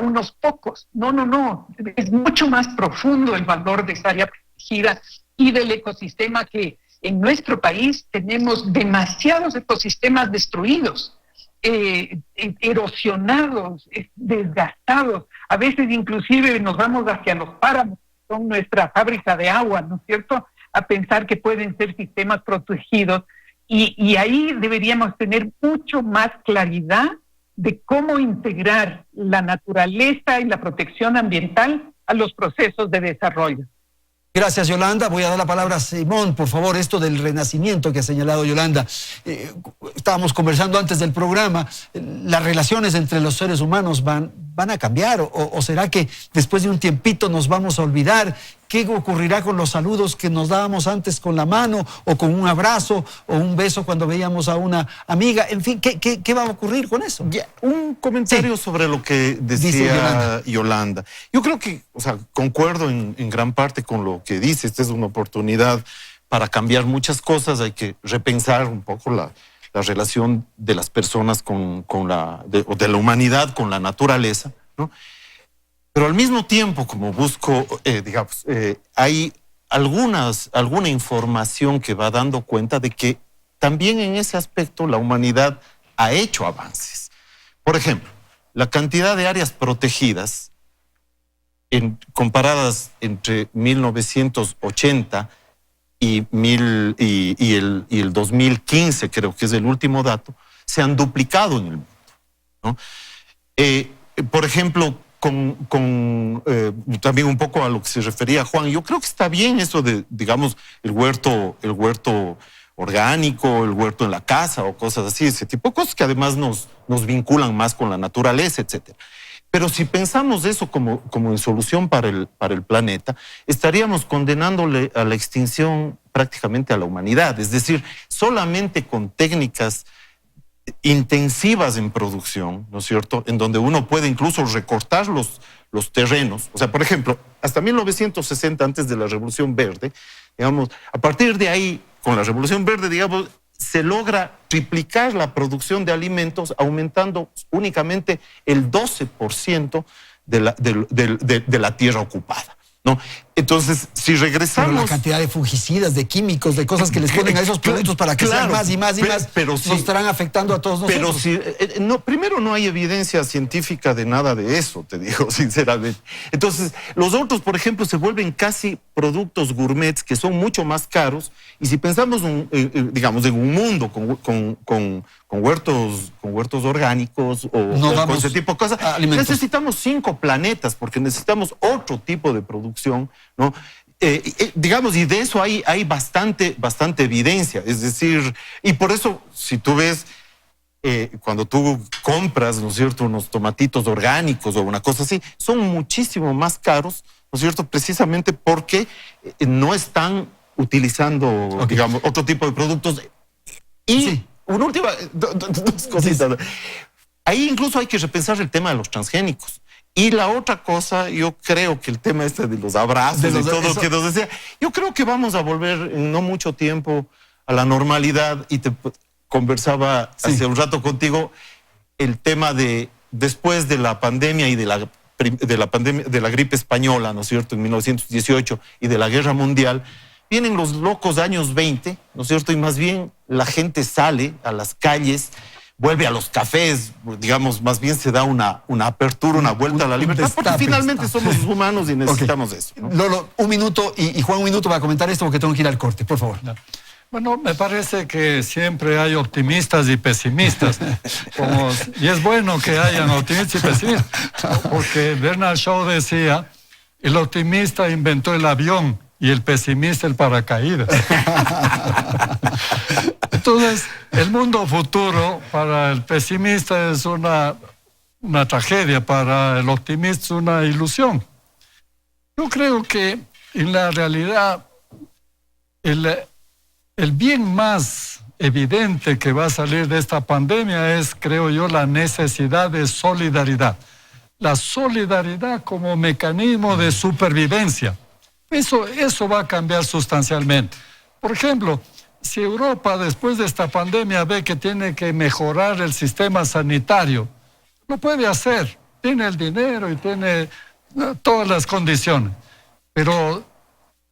unos pocos. No, es mucho más profundo el valor de esa área protegida y del ecosistema, que en nuestro país tenemos demasiados ecosistemas destruidos, erosionados, desgastados. A veces inclusive nos vamos hacia los páramos, que son nuestra fábrica de agua, ¿no es cierto?, a pensar que pueden ser sistemas protegidos, y ahí deberíamos tener mucho más claridad de cómo integrar la naturaleza y la protección ambiental a los procesos de desarrollo. Gracias, Yolanda. Voy a dar la palabra a Simón, por favor, esto del renacimiento que ha señalado Yolanda. Estábamos conversando antes del programa, las relaciones entre los seres humanos van a cambiar, o será que después de un tiempito nos vamos a olvidar. ¿Qué ocurrirá con los saludos que nos dábamos antes con la mano, o con un abrazo, o un beso cuando veíamos a una amiga? En fin, ¿qué va a ocurrir con eso? Un comentario sobre lo que decía Yolanda. Yo creo que, concuerdo en gran parte con lo que dice. Esta es una oportunidad para cambiar muchas cosas. Hay que repensar un poco la relación de las personas de la humanidad con la naturaleza, ¿no? Pero al mismo tiempo, como busco, hay alguna información que va dando cuenta de que también en ese aspecto la humanidad ha hecho avances. Por ejemplo, la cantidad de áreas protegidas comparadas entre 1980 y el 2015, creo que es el último dato, se han duplicado en el mundo, ¿no? Por ejemplo, también un poco a lo que se refería Juan, yo creo que está bien eso de, digamos, el huerto orgánico, el huerto en la casa o cosas así, ese tipo de cosas que además nos vinculan más con la naturaleza, etcétera. Pero si pensamos eso como en solución para el planeta, estaríamos condenándole a la extinción prácticamente a la humanidad. Es decir, solamente con técnicas intensivas en producción, ¿no es cierto?, en donde uno puede incluso recortar los terrenos. O sea, por ejemplo, hasta 1960, antes de la Revolución Verde, digamos, a partir de ahí, con la Revolución Verde, digamos, se logra triplicar la producción de alimentos, aumentando únicamente el 12% de la tierra ocupada, ¿no? Entonces, si regresamos... Pero la cantidad de fungicidas, de químicos, de cosas que les ponen a esos productos para que sean más y más y más, pero nos estarán afectando a todos nosotros. Pero primero no hay evidencia científica de nada de eso, te digo sinceramente. Entonces, los otros, por ejemplo, se vuelven casi productos gourmets que son mucho más caros, y si pensamos, digamos, en un mundo con huertos orgánicos o con ese tipo de cosas, necesitamos 5 planetas, porque necesitamos otro tipo de producción, ¿no? Digamos, y de eso hay bastante evidencia. Es decir, y por eso, si tú ves, cuando tú compras, ¿no es cierto?, unos tomatitos orgánicos o una cosa así, son muchísimo más caros, ¿no es cierto?, precisamente porque no están utilizando, digamos, otro tipo de productos. Y una última, dos cositas. Ahí incluso hay que repensar el tema de los transgénicos. Y la otra cosa, yo creo que el tema de los abrazos y todo lo que nos decía, yo creo que vamos a volver en no mucho tiempo a la normalidad. Y te conversaba hace un rato contigo el tema de después de la pandemia y de la gripe española, ¿no es cierto?, en 1918, y de la Guerra Mundial, vienen los locos años 20, ¿no es cierto?, y más bien la gente sale a las calles vuelve a los cafés, digamos, más bien se da una apertura, una vuelta a la libertad, porque finalmente somos humanos y necesitamos eso, ¿no? Lolo, un minuto, y Juan, un minuto para comentar esto porque tengo que ir al corte, por favor. Bueno, me parece que siempre hay optimistas y pesimistas. Y es bueno que hayan optimistas y pesimistas, porque Bernard Shaw decía, el optimista inventó el avión y el pesimista el paracaídas. Entonces, el mundo futuro para el pesimista es una tragedia, para el optimista es una ilusión. Yo creo que en la realidad el bien más evidente que va a salir de esta pandemia es, creo yo, la necesidad de solidaridad. La solidaridad como mecanismo de supervivencia. Eso va a cambiar sustancialmente. Por ejemplo, si Europa después de esta pandemia ve que tiene que mejorar el sistema sanitario, lo puede hacer. Tiene el dinero y tiene todas las condiciones. Pero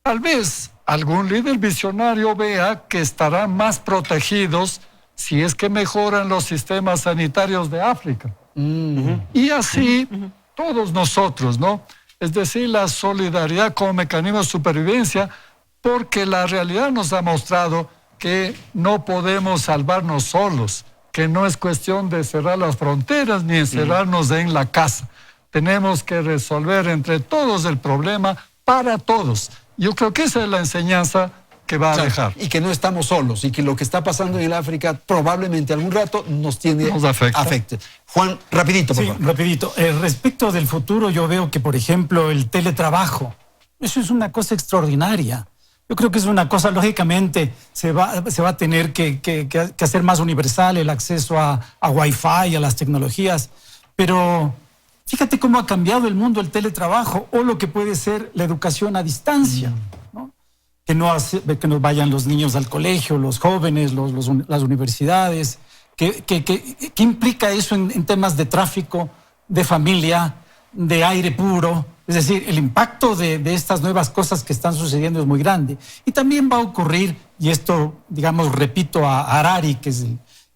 tal vez algún líder visionario vea que estarán más protegidos si es que mejoran los sistemas sanitarios de África. Y así todos nosotros, ¿no? Es decir, la solidaridad como mecanismo de supervivencia, porque la realidad nos ha mostrado que no podemos salvarnos solos, que no es cuestión de cerrar las fronteras ni encerrarnos en la casa. Tenemos que resolver entre todos el problema para todos. Yo creo que esa es la enseñanza que va a dejar. Y que no estamos solos, y que lo que está pasando en el África probablemente algún rato nos afecte. Juan, rapidito, por favor. Sí, rapidito. Respecto del futuro, yo veo que, por ejemplo, el teletrabajo, eso es una cosa extraordinaria. Yo creo que es una cosa, lógicamente, se va a tener que hacer más universal el acceso a Wi-Fi, a las tecnologías, pero fíjate cómo ha cambiado el mundo el teletrabajo o lo que puede ser la educación a distancia, ¿no? Que no vayan los niños al colegio, los jóvenes, las universidades. ¿Qué implica eso en temas de tráfico, de familia, de aire puro? Es decir, el impacto de estas nuevas cosas que están sucediendo es muy grande. Y también va a ocurrir, y esto, digamos, repito a Harari, que es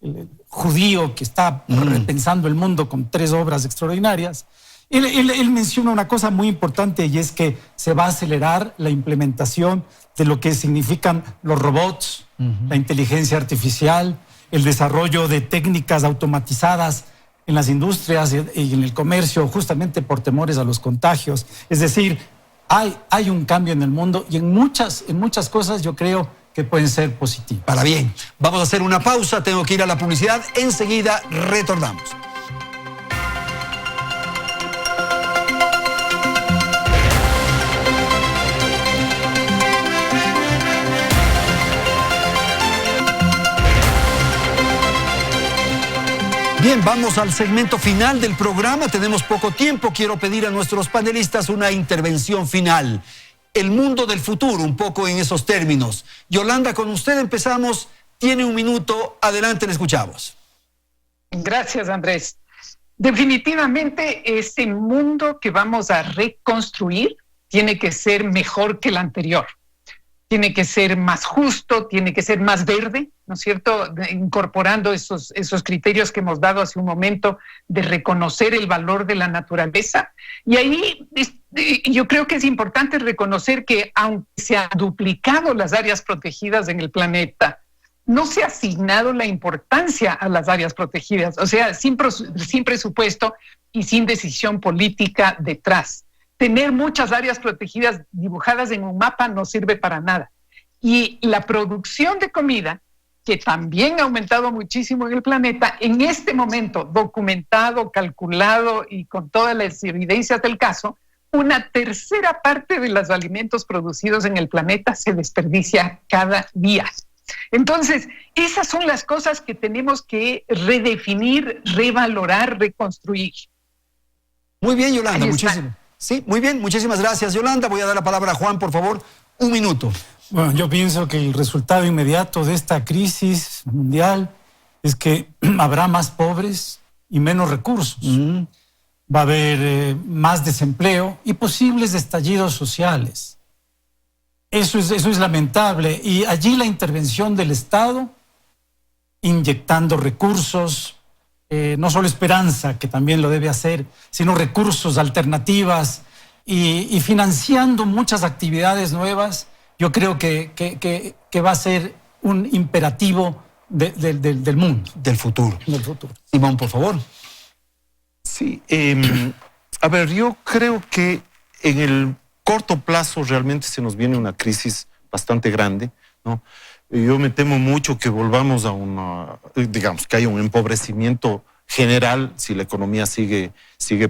el judío que está repensando el mundo con 3 obras extraordinarias. Él menciona una cosa muy importante, y es que se va a acelerar la implementación de lo que significan los robots, la inteligencia artificial, el desarrollo de técnicas automatizadas en las industrias y en el comercio, justamente por temores a los contagios. Es decir, hay un cambio en el mundo, y en muchas cosas yo creo que pueden ser positivas. Para bien, vamos a hacer una pausa, tengo que ir a la publicidad, enseguida retornamos. Bien, vamos al segmento final del programa. Tenemos poco tiempo. Quiero pedir a nuestros panelistas una intervención final. El mundo del futuro, un poco en esos términos. Yolanda, con usted empezamos. Tiene un minuto. Adelante, le escuchamos. Gracias, Andrés. Definitivamente ese mundo que vamos a reconstruir tiene que ser mejor que el anterior. Tiene que ser más justo, tiene que ser más verde, ¿no es cierto? Incorporando esos criterios que hemos dado hace un momento de reconocer el valor de la naturaleza. Y ahí yo creo que es importante reconocer que aunque se han duplicado las áreas protegidas en el planeta, no se ha asignado la importancia a las áreas protegidas, o sea, sin presupuesto y sin decisión política detrás. Tener muchas áreas protegidas dibujadas en un mapa no sirve para nada. Y la producción de comida, que también ha aumentado muchísimo en el planeta, en este momento, documentado, calculado y con todas las evidencias del caso, una tercera parte de los alimentos producidos en el planeta se desperdicia cada día. Entonces, esas son las cosas que tenemos que redefinir, revalorar, reconstruir. Muy bien, Yolanda, muchísimo. Sí, muy bien, muchísimas gracias, Yolanda. Voy a dar la palabra a Juan, por favor, un minuto. Bueno, yo pienso que el resultado inmediato de esta crisis mundial es que habrá más pobres y menos recursos. Va a haber más desempleo y posibles estallidos sociales. Eso es lamentable. Y allí la intervención del Estado, inyectando recursos no solo esperanza, que también lo debe hacer, sino recursos, alternativas y financiando muchas actividades nuevas, yo creo que va a ser un imperativo del mundo. Del futuro. Del futuro. Simón, por favor. Sí, a ver, yo creo que en el corto plazo realmente se nos viene una crisis bastante grande, ¿no? Yo me temo mucho que volvamos a digamos, que haya un empobrecimiento general si la economía sigue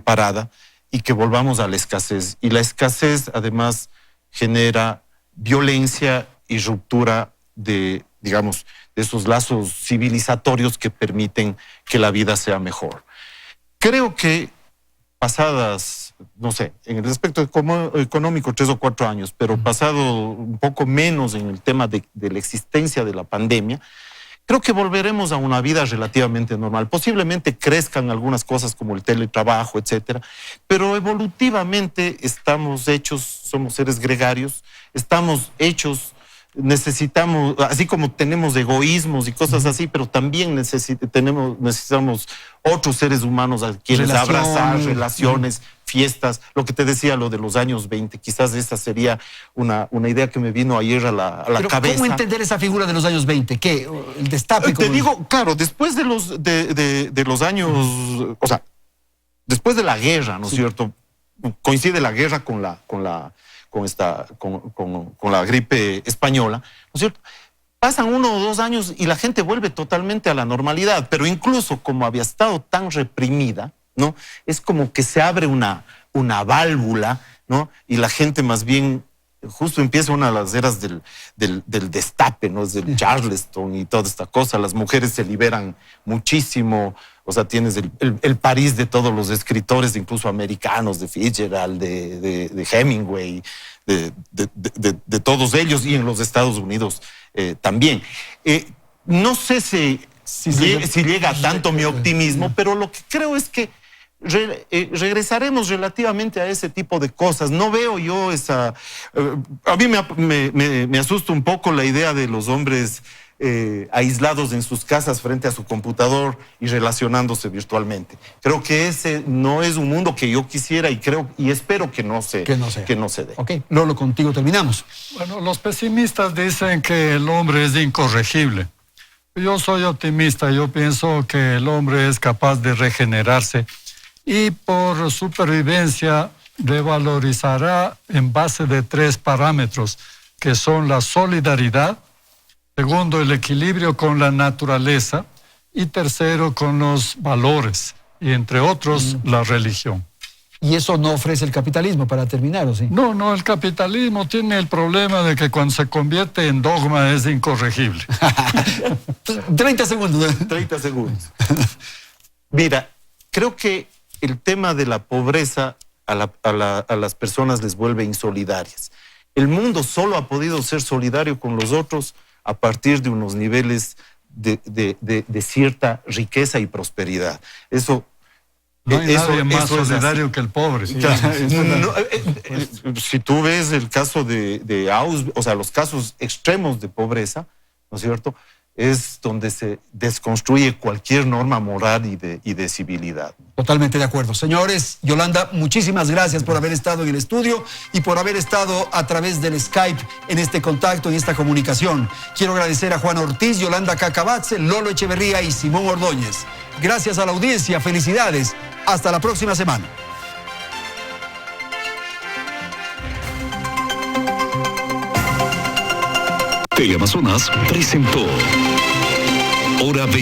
parada y que volvamos a la escasez. Y la escasez además genera violencia y ruptura de esos lazos civilizatorios que permiten que la vida sea mejor. Creo que pasadas, no sé, en el aspecto económico 3 o 4 años, pero pasado un poco menos en el tema de la existencia de la pandemia, creo que volveremos a una vida relativamente normal. Posiblemente crezcan algunas cosas como el teletrabajo, etcétera, pero evolutivamente estamos hechos, somos seres gregarios, estamos hechos, necesitamos, así como tenemos egoísmos y cosas así, pero también necesitamos otros seres humanos a quienes abrazar, relaciones, fiestas, lo que te decía, lo de los años 20, quizás esa sería una idea que me vino ayer a la cabeza. ¿Cómo entender esa figura de los años 20? ¿Qué? ¿El destape? Te digo, claro, después de los años, o sea, después de la guerra, ¿no es cierto? Coincide la guerra con la gripe española, ¿no es cierto? Pasan 1 o 2 años y la gente vuelve totalmente a la normalidad, pero incluso como había estado tan reprimida, ¿no? Es como que se abre una válvula, ¿no? Y la gente más bien, justo empieza una de las eras del destape, ¿no? Es del Charleston y toda esta cosa. Las mujeres se liberan muchísimo. O sea, tienes el París de todos los escritores, incluso americanos, de Fitzgerald, de Hemingway, de todos ellos, y en los Estados Unidos también. No sé si llega tanto mi optimismo, pero lo que creo es que regresaremos relativamente a ese tipo de cosas. No veo yo esa... a mí me asusta un poco la idea de los hombres aislados en sus casas frente a su computador y relacionándose virtualmente. Creo que ese no es un mundo que yo quisiera y espero que no se dé. Ok, Lolo, contigo terminamos. Bueno, los pesimistas dicen que el hombre es incorregible. Yo soy optimista, yo pienso que el hombre es capaz de regenerarse y por supervivencia revalorizará en base de 3 parámetros, que son la solidaridad, segundo, el equilibrio con la naturaleza y tercero, con los valores y entre otros, la religión. Y eso no ofrece el capitalismo, para terminar, ¿o sí? No, el capitalismo tiene el problema de que cuando se convierte en dogma es incorregible. 30 segundos. 30 segundos. Mira, creo que el tema de la pobreza a las personas les vuelve insolidarias. El mundo solo ha podido ser solidario con los otros a partir de unos niveles de cierta riqueza y prosperidad. Eso... No hay nadie más solidario que el pobre. Sí, si tú ves el caso de Auschwitz, o sea, los casos extremos de pobreza, ¿no es cierto?, es donde se desconstruye cualquier norma moral y de civilidad. Totalmente de acuerdo. Señores, Yolanda, muchísimas gracias por haber estado en el estudio y por haber estado a través del Skype en este contacto, en esta comunicación. Quiero agradecer a Juan Ortiz, Yolanda Cacabatze, Lolo Echeverría y Simón Ordóñez. Gracias a la audiencia, felicidades. Hasta la próxima semana. Teleamazonas presentó Hora 20.